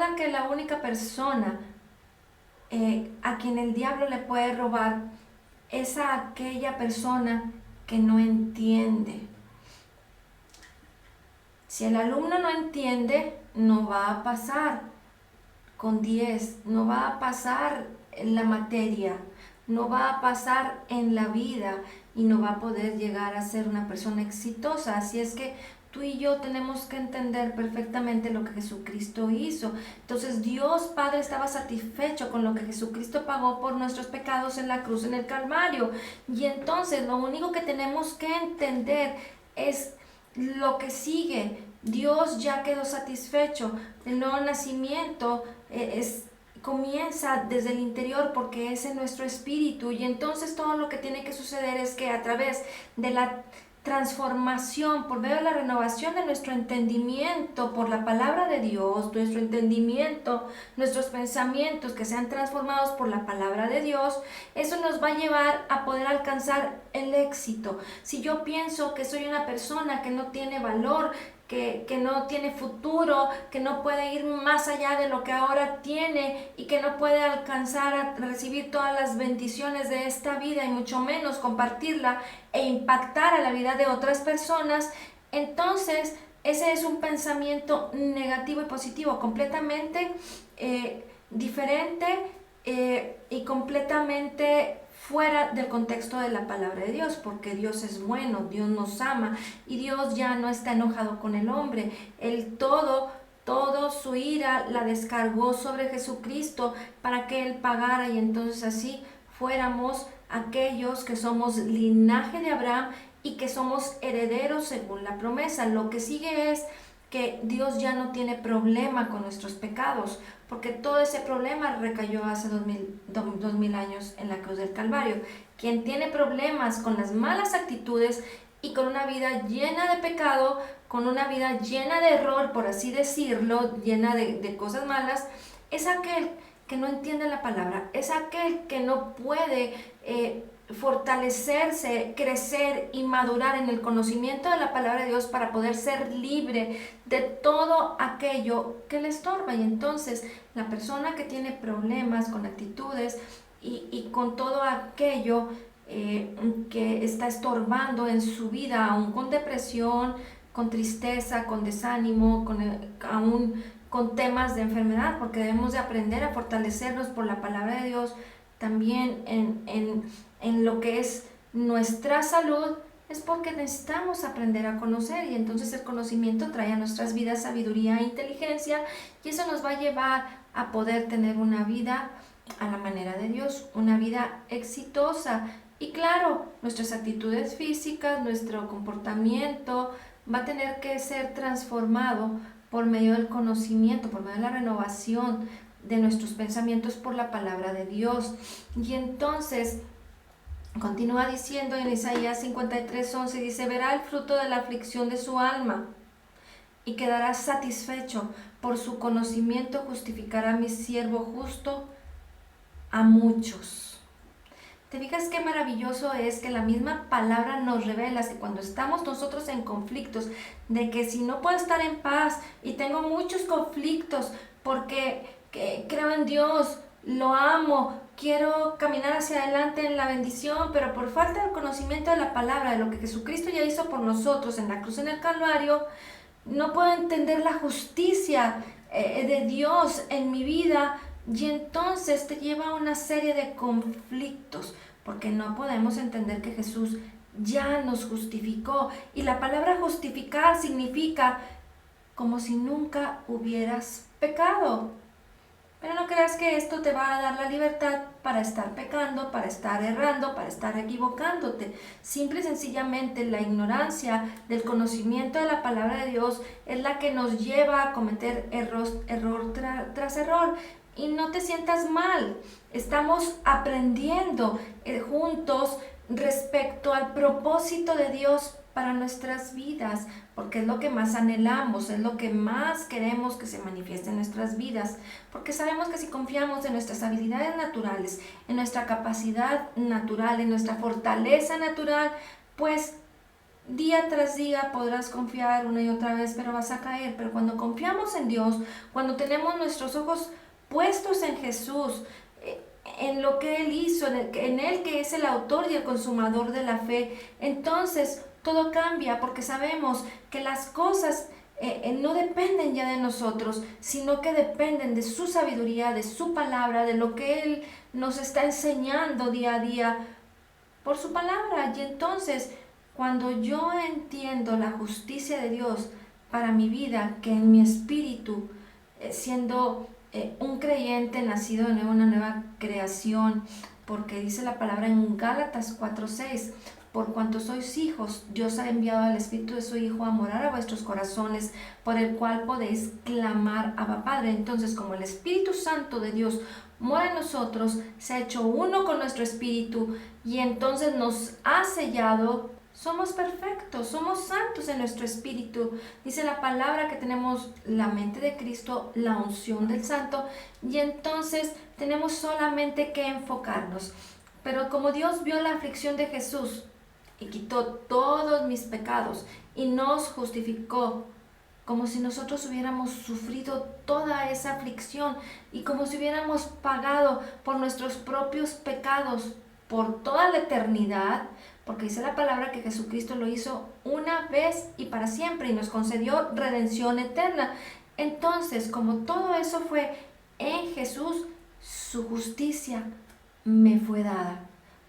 Recuerda que la única persona a quien el diablo le puede robar es a aquella persona que no entiende. Si el alumno no entiende, no va a pasar con 10, no va a pasar en la materia, no va a pasar en la vida y no va a poder llegar a ser una persona exitosa. Así es que tú y yo tenemos que entender perfectamente lo que Jesucristo hizo. Entonces Dios Padre estaba satisfecho con lo que Jesucristo pagó por nuestros pecados en la cruz, en el Calvario. Y entonces lo único que tenemos que entender es lo que sigue. Dios ya quedó satisfecho. El nuevo nacimiento comienza desde el interior porque es en nuestro espíritu, y entonces todo lo que tiene que suceder es que a través de la transformación, por medio de la renovación de nuestro entendimiento por la palabra de Dios, nuestro entendimiento, nuestros pensamientos que sean transformados por la palabra de Dios, eso nos va a llevar a poder alcanzar el éxito. Si yo pienso que soy una persona que no tiene valor, que no tiene futuro, que no puede ir más allá de lo que ahora tiene y que no puede alcanzar a recibir todas las bendiciones de esta vida y mucho menos compartirla e impactar a la vida de otras personas, entonces ese es un pensamiento negativo y positivo, completamente diferente y completamente fuera del contexto de la palabra de Dios, porque Dios es bueno, Dios nos ama y Dios ya no está enojado con el hombre. Él todo su ira la descargó sobre Jesucristo para que Él pagara, y entonces así fuéramos aquellos que somos linaje de Abraham y que somos herederos según la promesa. Lo que sigue es que Dios ya no tiene problema con nuestros pecados, porque todo ese problema recayó hace 2000 años en la cruz del Calvario. Quien tiene problemas con las malas actitudes y con una vida llena de pecado, con una vida llena de error, por así decirlo, llena de cosas malas, es aquel que no entiende la palabra, es aquel que no puede fortalecerse, crecer y madurar en el conocimiento de la palabra de Dios para poder ser libre de todo aquello que le estorba. Y entonces la persona que tiene problemas con actitudes y con todo aquello que está estorbando en su vida, aún con depresión, con tristeza, con desánimo, aún con temas de enfermedad, porque debemos de aprender a fortalecernos por la palabra de Dios también en lo que es nuestra salud, es porque necesitamos aprender a conocer, y entonces el conocimiento trae a nuestras vidas sabiduría e inteligencia, y eso nos va a llevar a poder tener una vida a la manera de Dios, una vida exitosa. Y claro, nuestras actitudes físicas, nuestro comportamiento va a tener que ser transformado por medio del conocimiento, por medio de la renovación de nuestros pensamientos por la palabra de Dios. Y entonces continúa diciendo en Isaías 53:11, dice: verá el fruto de la aflicción de su alma y quedará satisfecho. Por su conocimiento justificará mi siervo justo a muchos. ¿Te fijas qué maravilloso es que la misma palabra nos revela que cuando estamos nosotros en conflictos, de que si no puedo estar en paz y tengo muchos conflictos porque creo en Dios, lo amo, quiero caminar hacia adelante en la bendición, pero por falta del conocimiento de la palabra, de lo que Jesucristo ya hizo por nosotros en la cruz, en el Calvario, no puedo entender la justicia de Dios en mi vida, y entonces te lleva a una serie de conflictos, porque no podemos entender que Jesús ya nos justificó, y la palabra justificar significa como si nunca hubieras pecado. Pero no creas que esto te va a dar la libertad para estar pecando, para estar errando, para estar equivocándote. Simple y sencillamente la ignorancia del conocimiento de la palabra de Dios es la que nos lleva a cometer error tras error. Y no te sientas mal, estamos aprendiendo juntos respecto al propósito de Dios para nuestras vidas, porque es lo que más anhelamos, es lo que más queremos que se manifieste en nuestras vidas, porque sabemos que si confiamos en nuestras habilidades naturales, en nuestra capacidad natural, en nuestra fortaleza natural, pues día tras día podrás confiar una y otra vez, pero vas a caer. Pero cuando confiamos en Dios, cuando tenemos nuestros ojos puestos en Jesús, en lo que Él hizo, en Él que es el autor y el consumador de la fe, entonces todo cambia porque sabemos que las cosas no dependen ya de nosotros, sino que dependen de su sabiduría, de su palabra, de lo que Él nos está enseñando día a día por su palabra. Y entonces, cuando yo entiendo la justicia de Dios para mi vida, que en mi espíritu, siendo un creyente nacido de nuevo, una nueva creación, porque dice la palabra en Gálatas 4:6, por cuanto sois hijos, Dios ha enviado al Espíritu de su Hijo a morar a vuestros corazones, por el cual podéis clamar Abba Padre. Entonces, como el Espíritu Santo de Dios mora en nosotros, se ha hecho uno con nuestro espíritu y entonces nos ha sellado. Somos perfectos, somos santos en nuestro espíritu. Dice la palabra que tenemos la mente de Cristo, la unción del Santo, y entonces tenemos solamente que enfocarnos. Pero como Dios vio la aflicción de Jesús y quitó todos mis pecados y nos justificó, como si nosotros hubiéramos sufrido toda esa aflicción y como si hubiéramos pagado por nuestros propios pecados por toda la eternidad, porque dice la palabra que Jesucristo lo hizo una vez y para siempre y nos concedió redención eterna. Entonces, como todo eso fue en Jesús, su justicia me fue dada.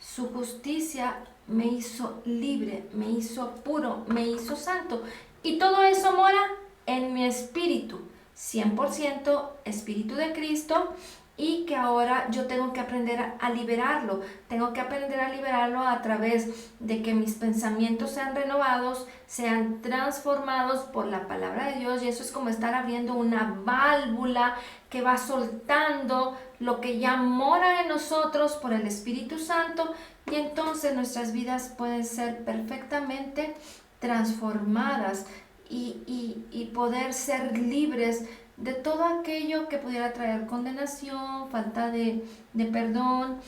Su justicia me hizo libre, me hizo puro, me hizo santo. Y todo eso mora en mi espíritu, 100% espíritu de Cristo, y que ahora yo tengo que aprender a liberarlo. Tengo que aprender a liberarlo a través de que mis pensamientos sean renovados, sean transformados por la palabra de Dios, y eso es como estar abriendo una válvula que va soltando lo que ya mora en nosotros por el Espíritu Santo, y entonces nuestras vidas pueden ser perfectamente transformadas y poder ser libres de todo aquello que pudiera traer condenación, falta de perdón,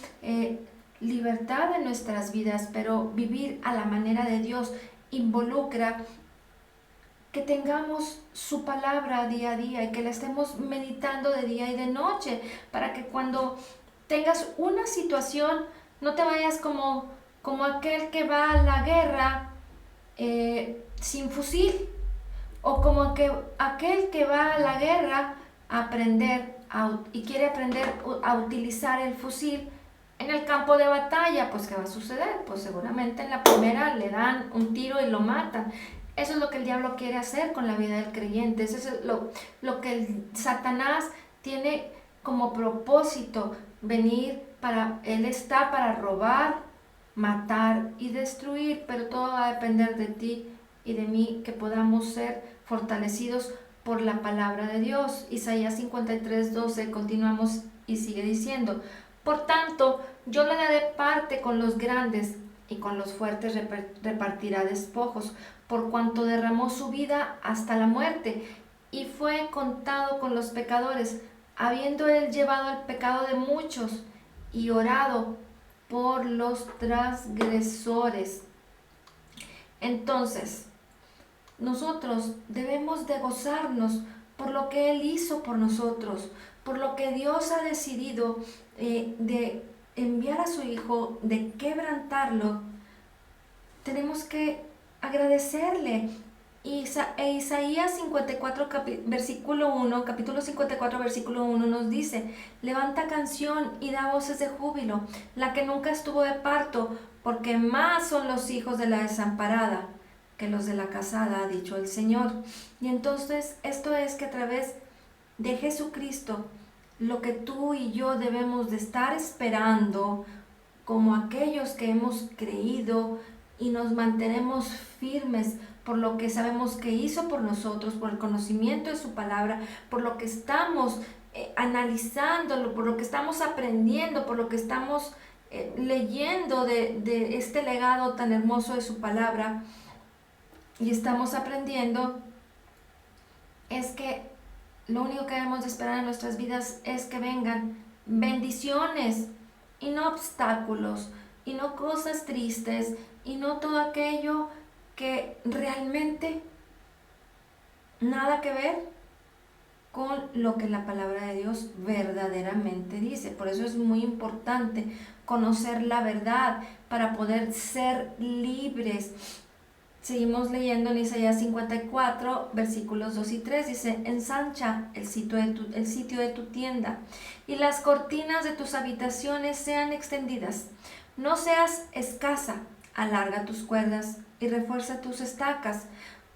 libertad en nuestras vidas. Pero vivir a la manera de Dios involucra que tengamos su palabra día a día y que la estemos meditando de día y de noche, para que cuando tengas una situación no te vayas como aquel que va a la guerra sin fusil, o como que aquel que va a la guerra a aprender y quiere aprender a utilizar el fusil en el campo de batalla. Pues ¿qué va a suceder? Pues seguramente en la primera le dan un tiro y lo matan. Eso es lo que el diablo quiere hacer con la vida del creyente. Eso es lo que el Satanás tiene como propósito, venir él está para robar, matar y destruir, pero todo va a depender de ti y de mí, que podamos ser fortalecidos por la palabra de Dios. Isaías 53:12, continuamos y sigue diciendo: por tanto, yo le daré parte con los grandes, y con los fuertes repartirá despojos, por cuanto derramó su vida hasta la muerte, y fue contado con los pecadores, habiendo él llevado el pecado de muchos, y orado por los transgresores. Entonces, nosotros debemos de gozarnos por lo que Él hizo por nosotros, por lo que Dios ha decidido de enviar a su Hijo, de quebrantarlo. Tenemos que agradecerle. Isaías 54, versículo 1, capítulo 54, versículo 1 nos dice: levanta canción y da voces de júbilo, la que nunca estuvo de parto, porque más son los hijos de la desamparada que los de la casada, ha dicho el Señor. Y entonces esto es que a través de Jesucristo, lo que tú y yo debemos de estar esperando, como aquellos que hemos creído y nos mantenemos firmes por lo que sabemos que hizo por nosotros, por el conocimiento de su palabra, por lo que estamos analizándolo, por lo que estamos aprendiendo, por lo que estamos leyendo de este legado tan hermoso de su palabra, y estamos aprendiendo, es que lo único que debemos de esperar en nuestras vidas es que vengan bendiciones y no obstáculos, y no cosas tristes, y no todo aquello que realmente nada que ver con lo que la palabra de Dios verdaderamente dice. Por eso es muy importante conocer la verdad para poder ser libres. Seguimos leyendo en Isaías 54, versículos 2 y 3. Dice: ensancha el sitio de tu tienda y las cortinas de tus habitaciones sean extendidas. No seas escasa, alarga tus cuerdas y refuerza tus estacas,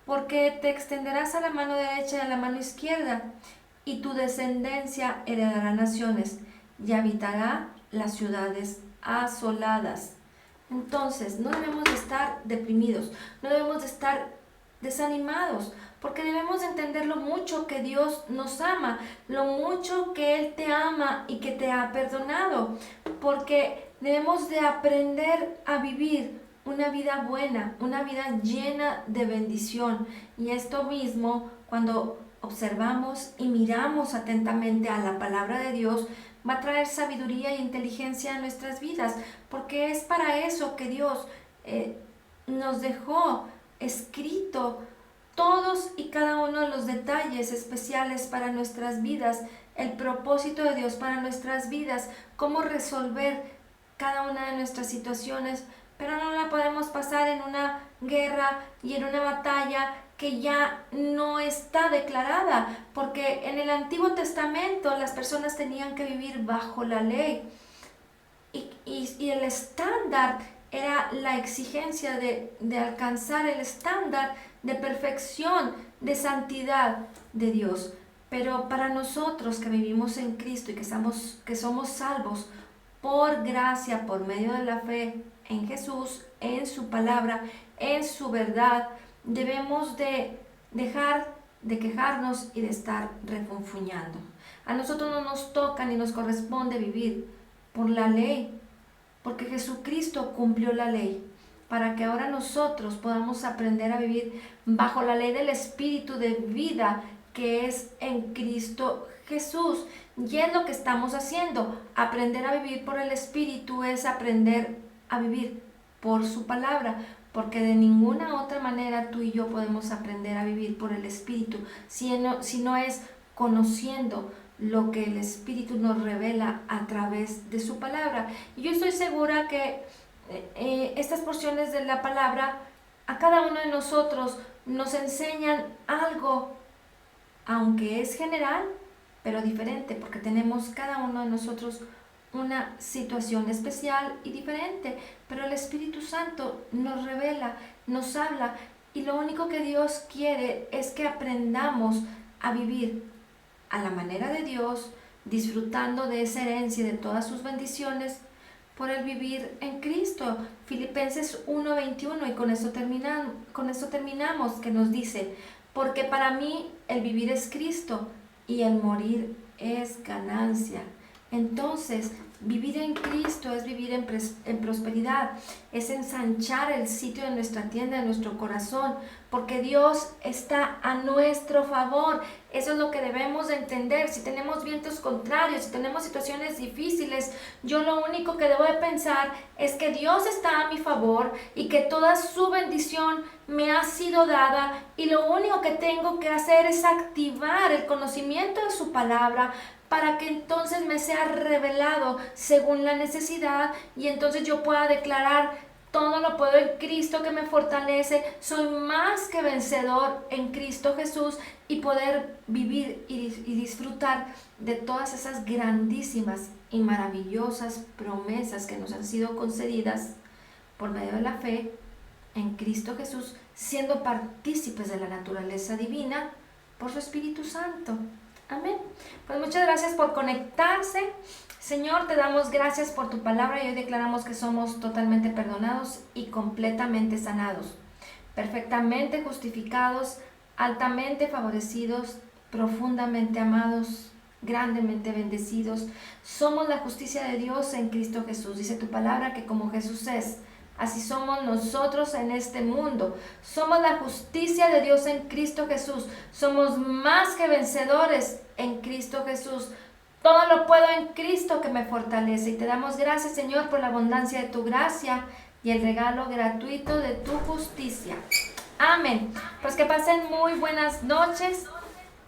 porque te extenderás a la mano derecha y a la mano izquierda, y tu descendencia heredará naciones y habitará las ciudades asoladas. Entonces, no debemos de estar deprimidos, no debemos de estar desanimados, porque debemos de entender lo mucho que Dios nos ama, lo mucho que Él te ama y que te ha perdonado, porque debemos de aprender a vivir una vida buena, una vida llena de bendición. Y esto mismo, cuando observamos y miramos atentamente a la palabra de Dios, va a traer sabiduría e inteligencia a nuestras vidas, porque es para eso que Dios nos dejó escrito todos y cada uno de los detalles especiales para nuestras vidas, el propósito de Dios para nuestras vidas, cómo resolver cada una de nuestras situaciones, pero no la podemos pasar en una guerra y en una batalla que ya no está declarada, porque en el Antiguo Testamento las personas tenían que vivir bajo la ley y el estándar era la exigencia de alcanzar el estándar de perfección, de santidad de Dios. Pero para nosotros que vivimos en Cristo y que somos salvos por gracia, por medio de la fe en Jesús, en su palabra, en su verdad, debemos de dejar de quejarnos y de estar refunfuñando. A nosotros no nos toca ni nos corresponde vivir por la ley, porque Jesucristo cumplió la ley, para que ahora nosotros podamos aprender a vivir bajo la ley del Espíritu de vida que es en Cristo Jesús. Y es lo que estamos haciendo. Aprender a vivir por el Espíritu es aprender a vivir por su palabra, porque de ninguna otra manera tú y yo podemos aprender a vivir por el Espíritu, si no es conociendo lo que el Espíritu nos revela a través de su palabra. Y yo estoy segura que estas porciones de la palabra a cada uno de nosotros nos enseñan algo, aunque es general, pero diferente, porque tenemos cada uno de nosotros una situación especial y diferente, pero el Espíritu Santo nos revela, nos habla, y lo único que Dios quiere es que aprendamos a vivir a la manera de Dios, disfrutando de esa herencia y de todas sus bendiciones por el vivir en Cristo. Filipenses 1:21, y con esto terminamos, que nos dice: porque para mí el vivir es Cristo y el morir es ganancia. Entonces, vivir en Cristo es vivir en prosperidad, es ensanchar el sitio de nuestra tienda, de nuestro corazón, porque Dios está a nuestro favor. Eso es lo que debemos de entender. Si tenemos vientos contrarios, si tenemos situaciones difíciles, yo lo único que debo de pensar es que Dios está a mi favor y que toda su bendición me ha sido dada, y lo único que tengo que hacer es activar el conocimiento de su palabra para que entonces me sea revelado según la necesidad, y entonces yo pueda declarar: todo lo puedo en Cristo que me fortalece, soy más que vencedor en Cristo Jesús, y poder vivir y disfrutar de todas esas grandísimas y maravillosas promesas que nos han sido concedidas por medio de la fe en Cristo Jesús, siendo partícipes de la naturaleza divina por su Espíritu Santo. Amén. Pues muchas gracias por conectarse. Señor, te damos gracias por tu palabra, y hoy declaramos que somos totalmente perdonados y completamente sanados, perfectamente justificados, altamente favorecidos, profundamente amados, grandemente bendecidos. Somos la justicia de Dios en Cristo Jesús. Dice tu palabra que como Jesús es, así somos nosotros en este mundo. Somos la justicia de Dios en Cristo Jesús. Somos más que vencedores en Cristo Jesús. Todo lo puedo en Cristo que me fortalece. Y te damos gracias, Señor, por la abundancia de tu gracia y el regalo gratuito de tu justicia. Amén. Pues que pasen muy buenas noches.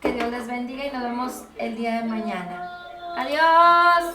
Que Dios les bendiga y nos vemos el día de mañana. Adiós.